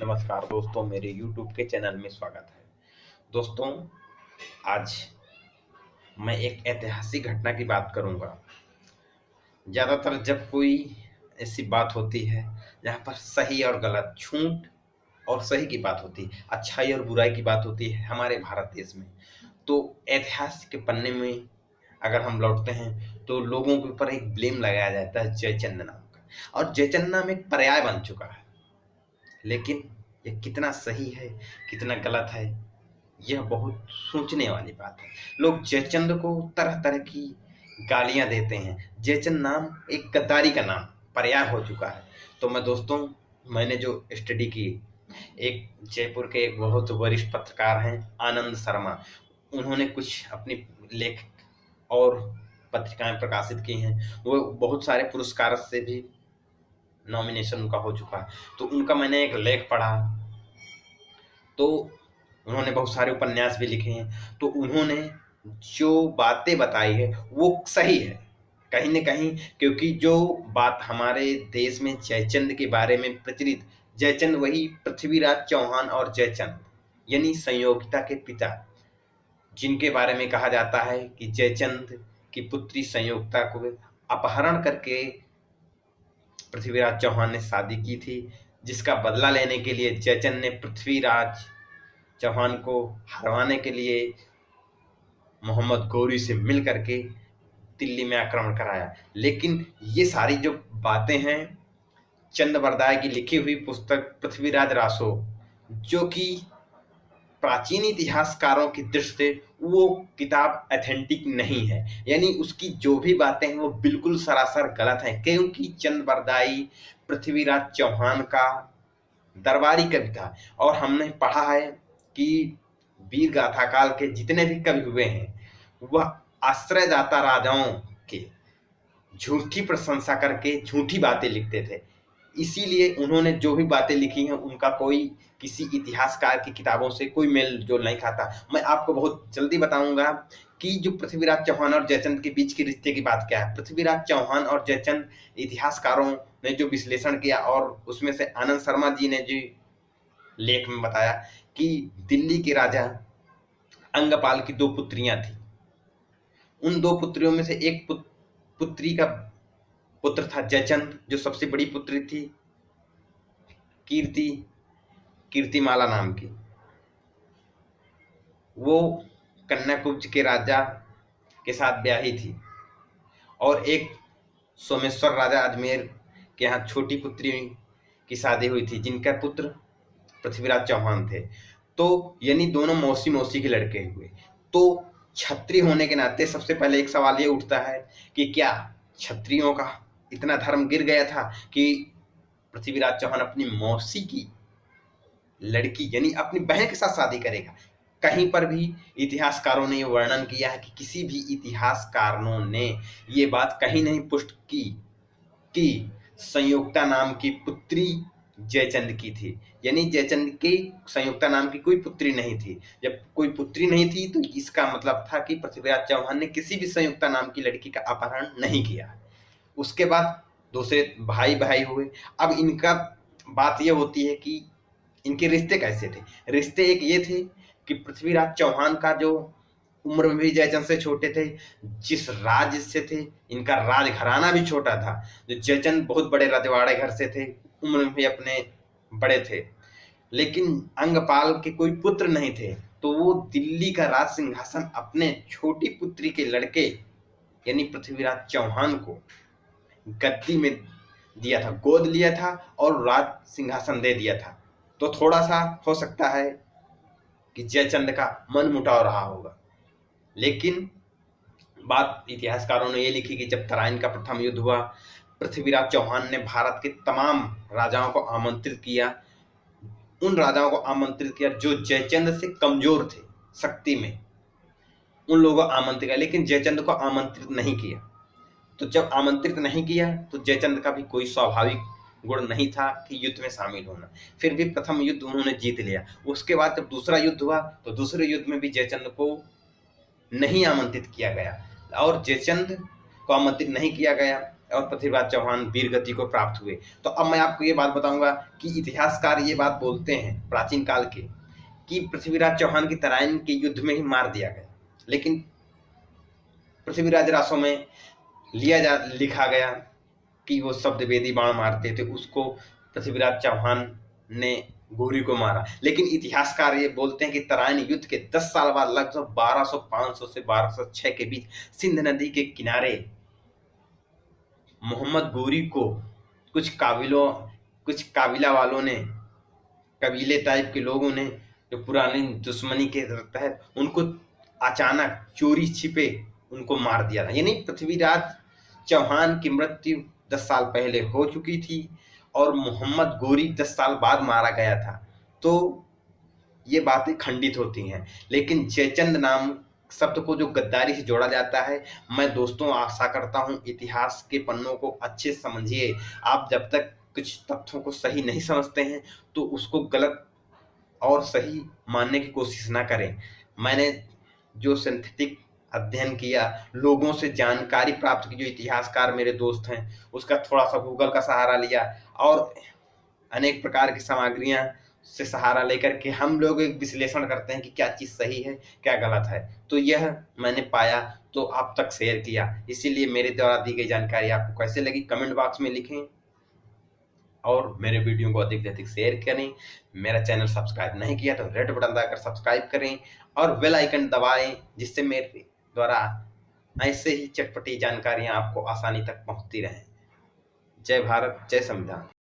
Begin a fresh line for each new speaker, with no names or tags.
नमस्कार दोस्तों, मेरे YouTube के चैनल में स्वागत है। दोस्तों, आज मैं एक ऐतिहासिक घटना की बात करूंगा। ज़्यादातर जब कोई ऐसी बात होती है जहाँ पर सही और गलत, झूठ और सही की बात होती है, अच्छाई और बुराई की बात होती है हमारे भारत देश में, तो इतिहास के पन्ने में अगर हम लौटते हैं तो लोगों के ऊपर एक ब्लेम लगाया जाता है जयचंद नाम का। और जयचंद नाम एक पर्याय बन चुका है, लेकिन ये कितना सही है, कितना गलत है, यह बहुत सोचने वाली बात है। लोग जयचंद को तरह तरह की गालियां देते हैं। जयचंद नाम एक गद्दारी का नाम पर्याय हो चुका है। तो मैंने जो स्टडी की, एक जयपुर के एक बहुत वरिष्ठ पत्रकार हैं आनंद शर्मा, उन्होंने कुछ अपनी लेख और पत्रिकाएं प्रकाशित की हैं। वो बहुत सारे पुरस्कार से भी नॉमिनेशन उनका हो चुका है। तो उनका मैंने एक लेख पढ़ा, तो उन्होंने बहुत सारे उपन्यास भी लिखे हैं। तो उन्होंने जो बातें बताई है वो सही है कहीं न कहीं, क्योंकि जो बात हमारे देश में जयचंद के बारे में प्रचलित, जयचंद वही पृथ्वीराज चौहान और जयचंद यानी संयोगिता के पिता, जिनके बारे में कहा जाता है कि जयचंद की पुत्री संयोगिता को अपहरण करके पृथ्वीराज चौहान ने शादी की थी, जिसका बदला लेने के लिए जयचंद ने पृथ्वीराज चौहान को हरवाने के लिए मोहम्मद गौरी से मिल करके दिल्ली में आक्रमण कराया। लेकिन ये सारी जो बातें हैं, चंद बरदाई की लिखी हुई पुस्तक पृथ्वीराज रासो, जो कि प्राचीन इतिहासकारों की दृष्टि से वो किताब ऑथेंटिक नहीं है, यानी उसकी जो भी बातें हैं वो बिल्कुल सरासर गलत हैं, क्योंकि चंद बरदाई पृथ्वीराज चौहान का दरबारी कवि था। और हमने पढ़ा है कि वीर गाथा काल के जितने भी कवि हुए हैं, वह आश्रयदाता राजाओं के झूठी प्रशंसा करके झूठी बातें लिखते थे। इसीलिए उन्होंने जो भी बातें लिखी हैं उनका कोई किसी इतिहासकार की किताबों से कोई मेल जोल नहीं खाता। मैं आपको बहुत जल्दी बताऊंगा कि जो पृथ्वीराज चौहान और जयचंद के बीच के रिश्ते की बात क्या है। पृथ्वीराज चौहान और जयचंद, इतिहासकारों ने जो विश्लेषण किया और उसमें से आनंद शर्मा जी ने जो लेख में बताया कि दिल्ली के राजा अंगपाल की दो पुत्रियां थी। उन दो पुत्रियों में से एक पुत्री का पुत्र था जयचंद, जो सबसे बड़ी पुत्री थी कीर्ति, कीर्तिमाला नाम की। वो कन्याकुब्ज के राजा के साथ ब्याही थी। और एक सोमेश्वर राजा अजमेर के यहाँ छोटी पुत्री की शादी हुई थी, जिनका पुत्र पृथ्वीराज चौहान थे। तो यानी दोनों मौसी मौसी के लड़के हुए। तो क्षत्रिय होने के नाते सबसे पहले एक सवाल ये उठता है कि क्या क्षत्रियों का इतना धर्म गिर गया था कि पृथ्वीराज चौहान अपनी मौसी की लड़की यानी अपनी बहन के साथ शादी करेगा। कहीं पर भी इतिहासकारों ने ये वर्णन किया है कि किसी भी इतिहासकारों ने ये बात कहीं नहीं पुष्ट की कि संयुक्ता नाम की पुत्री जयचंद की थी। यानी जयचंद की संयुक्ता नाम की कोई पुत्री नहीं थी। जब कोई पुत्री नहीं थी तो इसका मतलब था कि पृथ्वीराज चौहान ने किसी भी संयुक्ता नाम की लड़की का अपहरण नहीं किया। उसके बाद दूसरे भाई भाई हुए। अब इनका बात यह होती है कि इनके रिश्ते कैसे थे। रिश्ते एक ये थे कि पृथ्वीराज चौहान का जो उम्र में भी जयचंद से छोटे थे, जिस राज्य से थे, इनका राजघराना भी छोटा था। जो जयचंद बहुत बड़े रजवाड़े घर से थे, उम्र में भी अपने बड़े थे, लेकिन अंगपाल के कोई पुत्र नहीं थे। तो वो दिल्ली का राज सिंहासन अपने छोटी पुत्री के लड़के यानी पृथ्वीराज चौहान को गद्दी में दिया था, गोद लिया था और राज सिंहासन दे दिया था। तो थोड़ा सा हो सकता है कि जयचंद का मन मुटाव रहा होगा। लेकिन बात इतिहासकारों ने ये लिखी कि जब तराइन का प्रथम युद्ध हुआ, पृथ्वीराज चौहान ने भारत के तमाम राजाओं को आमंत्रित किया। उन राजाओं को आमंत्रित किया जो जयचंद से कमजोर थे शक्ति में, उन लोगों को आमंत्रित किया, लेकिन जयचंद को आमंत्रित नहीं किया। तो जब आमंत्रित नहीं किया तो जयचंद का भी कोई स्वाभाविक गुण नहीं था कि युद्ध में शामिल होना। फिर भी प्रथम युद्ध उन्होंने जीत लिया। उसके बाद जब दूसरा युद्ध हुआ तो दूसरे युद्ध में भी जयचंद को नहीं आमंत्रित किया गया। और जयचंद को आमंत्रित नहीं किया गया और पृथ्वीराज चौहान वीर गति को प्राप्त हुए। तो अब मैं आपको ये बात बताऊंगा कि इतिहासकार ये बात बोलते हैं प्राचीन काल के कि पृथ्वीराज चौहान की तराइन के युद्ध में ही मार दिया गया, लेकिन पृथ्वीराज रासो में लिखा गया कि वो शब्द वेदी बाण मारते थे, उसको पृथ्वीराज चौहान ने घोरी को मारा। लेकिन इतिहासकार ये बोलते हैं कि तराइन युद्ध के 10 साल बाद लगभग 1200 से 1206 के बीच सिंध नदी के किनारे मोहम्मद गोरी को कुछ काबिला वालों ने, कबीले टाइप के लोगों ने, जो पुरानी दुश्मनी के तहत उनको अचानक चोरी छिपे उनको मार दिया था। यानी पृथ्वीराज चौहान की मृत्यु 10 साल पहले हो चुकी थी और मोहम्मद गोरी 10 साल बाद मारा गया था। तो ये बातें खंडित होती हैं। लेकिन जयचंद नाम शब्द को जो गद्दारी से जोड़ा जाता है, मैं दोस्तों आशा करता हूं इतिहास के पन्नों को अच्छे से समझिए। आप जब तक कुछ तथ्यों को सही नहीं समझते हैं तो उसको गलत और सही मानने की कोशिश ना करें। मैंने जो सिंथेटिक अध्ययन किया, लोगों से जानकारी प्राप्त की, जो इतिहासकार मेरे दोस्त हैं, उसका थोड़ा सा गूगल का सहारा लिया और अनेक प्रकार की सामग्रियां से सहारा लेकर के हम लोग एक विश्लेषण करते हैं कि क्या चीज सही है क्या गलत है। तो यह मैंने पाया तो आप तक शेयर किया। इसीलिए मेरे द्वारा दी गई जानकारी आपको कैसे लगी कमेंट बॉक्स में लिखें और मेरे वीडियो को अधिक से अधिक शेयर करें। मेरा चैनल सब्सक्राइब नहीं किया तो रेड बटन दबाकर सब्सक्राइब करें और बेल आइकन दबाएं, जिससे मेरे द्वारा ऐसे ही चटपटी जानकारियां आपको आसानी तक पहुंचती रहें। जय भारत, जय संविधान।